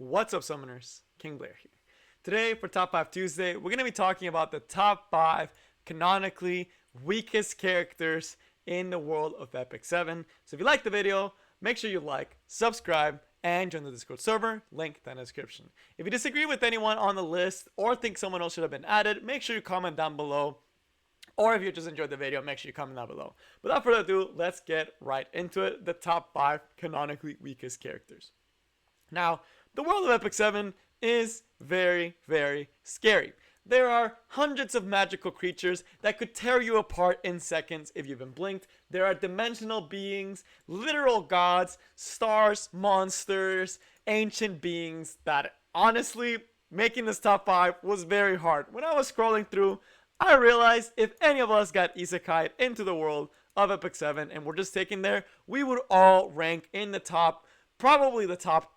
What's up, summoners? King Blair here. Today, for Top 5 Tuesday, we're going to be talking about the top 5 canonically weakest characters in the world of Epic 7. So if you like the video, make sure you like, subscribe, and join the Discord server, link in the description. If you disagree with anyone on the list or think someone else should have been added, make sure you comment down below. Or if you just enjoyed the video, make sure you comment down below. Without further ado, let's get right into it. The top 5 canonically weakest characters. Now, the world of Epic 7 is very, very scary. There are hundreds of magical creatures that could tear you apart in seconds if you even blinked. There are dimensional beings, literal gods, stars, monsters, ancient beings that honestly, making this top 5 was very hard. When I was scrolling through, I realized if any of us got isekai'd into the world of Epic 7 and we're just taken there, we would all rank in the top, probably the top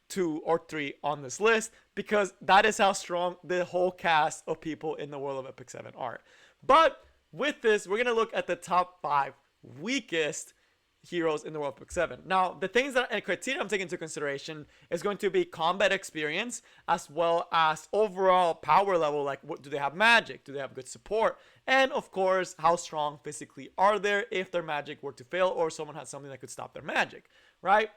2 or 3 on this list, because that is how strong the whole cast of people in the world of Epic 7 are. But with this, we're going to look at the top 5 weakest heroes in the world of Epic 7. Now, the things that and criteria I'm taking into consideration is going to be combat experience, as well as overall power level, like what do they have magic, do they have good support, and of course, how strong physically are they if their magic were to fail or someone has something that could stop their magic, right?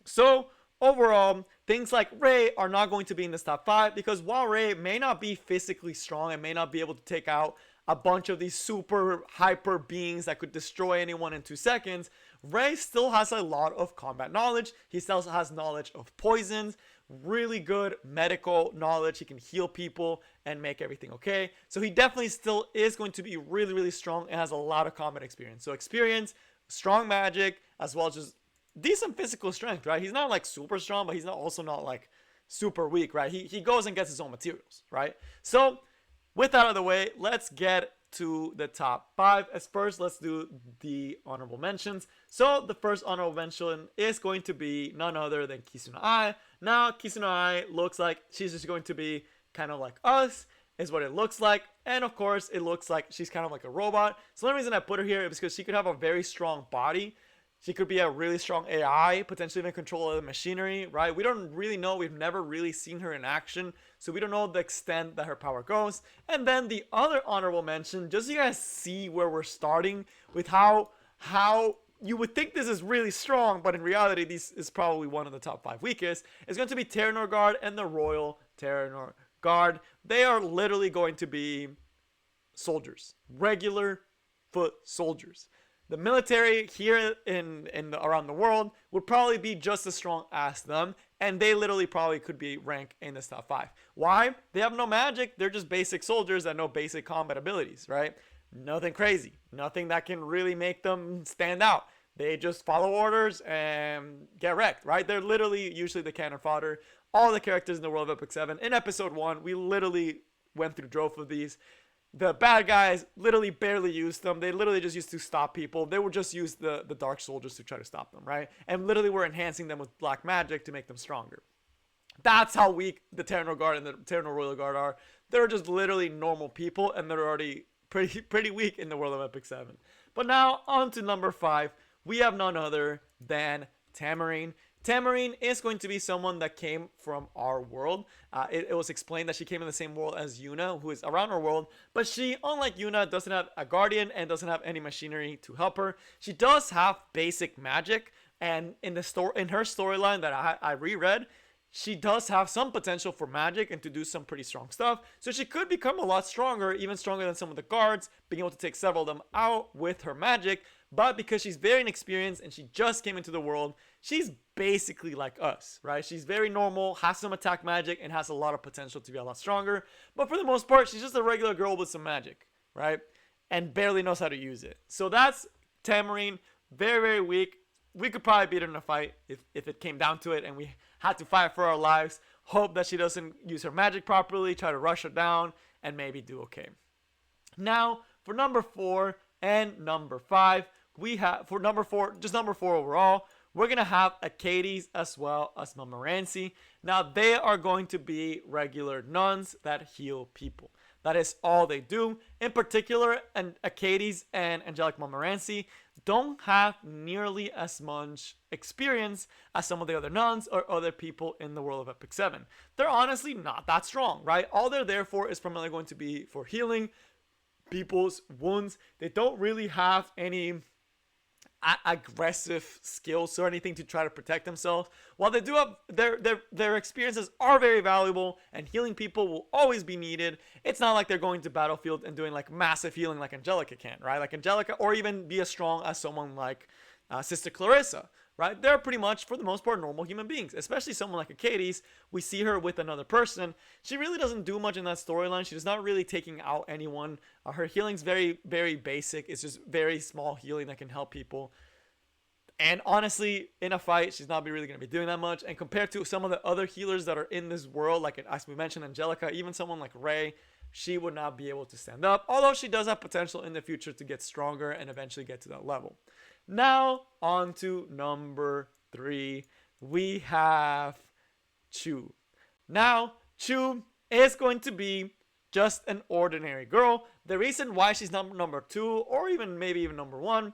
So overall, things like Ray are not going to be in this top 5 because while Ray may not be physically strong and may not be able to take out a bunch of these super hyper beings that could destroy anyone in 2 seconds, Ray still has a lot of combat knowledge. He still has knowledge of poisons, really good medical knowledge. He can heal people and make everything okay. So he definitely still is going to be really, really strong and has a lot of combat experience. So experience, strong magic, as well as just decent physical strength, right? He's not like super strong, but he's not also not like super weak, right? He goes and gets his own materials, right? So with that out of the way, let's get to the top 5. As first, let's do the honorable mentions. So the first honorable mention is going to be none other than Kisuna Ai. Now, Kisuna Ai looks like she's just going to be kind of like us, is what it looks like. And of course, it looks like she's kind of like a robot. So the only reason I put her here is because she could have a very strong body. She could be a really strong AI, potentially even control of the machinery, right? We don't really know. We've never really seen her in action, so we don't know the extent that her power goes. And then the other honorable mention, just so you guys see where we're starting with how you would think this is really strong, but in reality, this is probably one of the top 5 weakest, is going to be Terranor Guard and the Royal Terranor Guard. They are literally going to be soldiers, regular foot soldiers. The military here around the world would probably be just as strong as them, and they literally probably could be ranked in this top 5. Why? They have no magic. They're just basic soldiers that know basic combat abilities, right? Nothing crazy. Nothing that can really make them stand out. They just follow orders and get wrecked, right? They're literally usually the cannon fodder. All the characters in the world of Epic 7. In episode 1, we literally went through drove of these. The bad guys literally barely used them. They literally just used to stop people. They would just use the dark soldiers to try to stop them, right? And literally were enhancing them with black magic to make them stronger. That's how weak the Terranor Guard and the Terranor Royal Guard are. They're just literally normal people, and they're already pretty weak in the world of Epic 7. But now, on to number 5. We have none other than Tamarine. Tamarine is going to be someone that came from our world. It was explained that she came in the same world as Yuna, who is around our world. But she, unlike Yuna, doesn't have a guardian and doesn't have any machinery to help her. She does have basic magic. And in her storyline that I reread, she does have some potential for magic and to do some pretty strong stuff. So she could become a lot stronger, even stronger than some of the guards, being able to take several of them out with her magic. But because she's very inexperienced and she just came into the world, she's basically like us, right? She's very normal, has some attack magic, and has a lot of potential to be a lot stronger. But for the most part, she's just a regular girl with some magic, right? And barely knows how to use it. So that's Tamarine. Very, very weak. We could probably beat her in a fight if it came down to it and we had to fight for our lives. Hope that she doesn't use her magic properly, try to rush her down, and maybe do okay. Now, for number 4 and number 5, we have, for number 4, just number 4 overall, we're going to have Acades as well as Montmorency. Now, they are going to be regular nuns that heal people. That is all they do. In particular, and Acades and Angelic Montmorency, don't have nearly as much experience as some of the other nuns or other people in the world of Epic 7. They're honestly not that strong, right? All they're there for is primarily going to be for healing people's wounds. They don't really have any aggressive skills or anything to try to protect themselves. While they do have their experiences are very valuable, and healing people will always be needed. It's not like they're going to battlefield and doing like massive healing like Angelica can, right? Like Angelica, or even be as strong as someone like Sister Clarissa, right? They're pretty much, for the most part, normal human beings. Especially someone like a Katie's, we see her with another person. She really doesn't do much in that storyline. She's not really taking out anyone. Her healing's very, very basic. It's just very small healing that can help people. And honestly, in a fight, she's not really going to be doing that much. And compared to some of the other healers that are in this world, like as we mentioned, Angelica, even someone like Ray, she would not be able to stand up. Although she does have potential in the future to get stronger and eventually get to that level. Now, on to number 3. We have Chu. Now, Chu is going to be just an ordinary girl. The reason why she's number 2, or even maybe even number 1,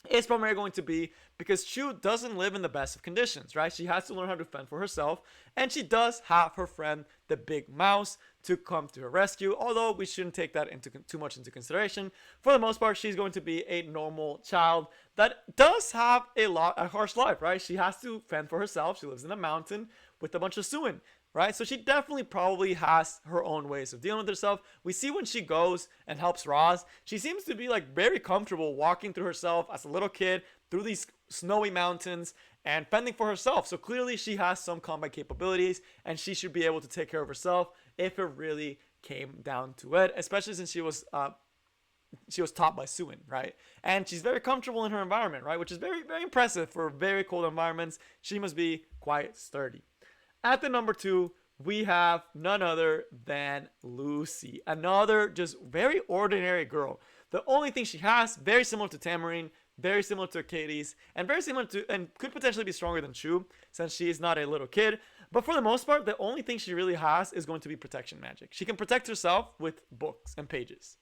is primarily going to be because Chu doesn't live in the best of conditions, right? She has to learn how to fend for herself, and she does have her friend, the Big Mouse, to come to her rescue, although we shouldn't take that into too much into consideration. For the most part, she's going to be a normal child that does have a harsh life, right? She has to fend for herself. She lives in a mountain with a bunch of Suin, right? So she definitely probably has her own ways of dealing with herself. We see when she goes and helps Roz, she seems to be like very comfortable walking through herself as a little kid through these snowy mountains and fending for herself. So clearly she has some combat capabilities, and she should be able to take care of herself if it really came down to it, especially since she was taught by Suin, right? And she's very comfortable in her environment, right? Which is very, very impressive for very cold environments. She must be quite sturdy. At the number 2, we have none other than Lucy. Another just very ordinary girl. The only thing she has, very similar to Tamarine, very similar to Katie's, and very similar to, and could potentially be stronger than Chu, since she is not a little kid. But for the most part, the only thing she really has is going to be protection magic. She can protect herself with books and pages.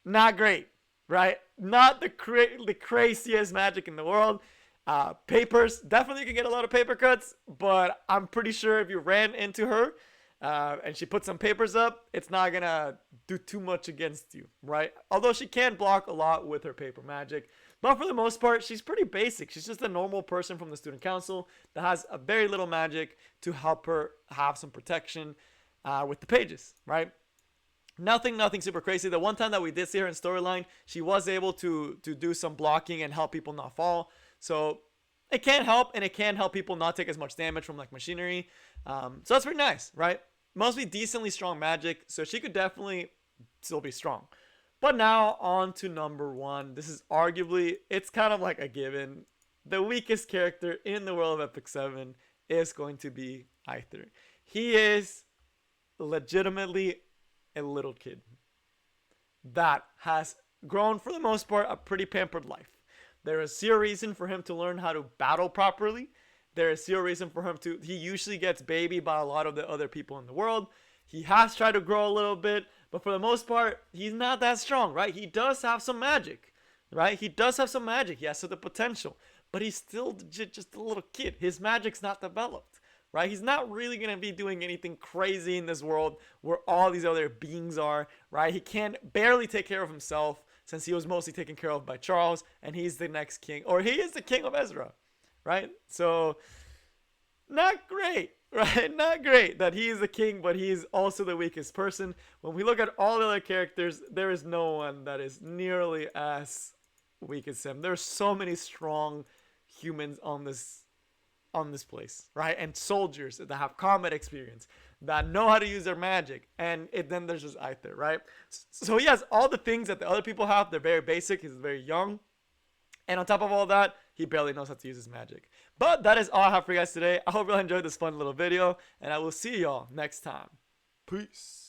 Not great, right? Not the craziest magic in the world. Papers, definitely you can get a lot of paper cuts, but I'm pretty sure if you ran into her and she put some papers up, it's not gonna do too much against you, right? Although she can block a lot with her paper magic, but for the most part, she's pretty basic. She's just a normal person from the student council that has a very little magic to help her have some protection with the pages, right? Nothing super crazy. The one time that we did see her in storyline, she was able to do some blocking and help people not fall. So it can help, and it can help people not take as much damage from like machinery. So that's pretty nice, right? Mostly decently strong magic, so she could definitely still be strong. But now on to number 1. This is arguably, it's kind of like a given. The weakest character in the world of Epic 7 is going to be Aether. He is legitimately a little kid that has grown, for the most part, a pretty pampered life. There is zero reason for him to learn how to battle properly. There is zero reason for him to... He usually gets babied by a lot of the other people in the world. He has tried to grow a little bit, but for the most part, he's not that strong, right? He does have some magic, right? He does have some magic. He has the potential, but he's still just a little kid. His magic's not developed, right? He's not really going to be doing anything crazy in this world where all these other beings are, right? He can barely take care of himself, since he was mostly taken care of by Charles, and he's the next king, or he is the king of Ezra, right? So, not great, right? Not great that he is the king, but he is also the weakest person. When we look at all the other characters, there is no one that is nearly as weak as him. There are so many strong humans on this place, right? And soldiers that have combat experience, that know how to use their magic, and then there's just Aether, right? So he has all the things that the other people have. They're very basic. He's very young, and on top of all that, he barely knows how to use his magic. But that is all I have for you guys today. I hope you all enjoyed this fun little video, and I will see y'all next time. Peace.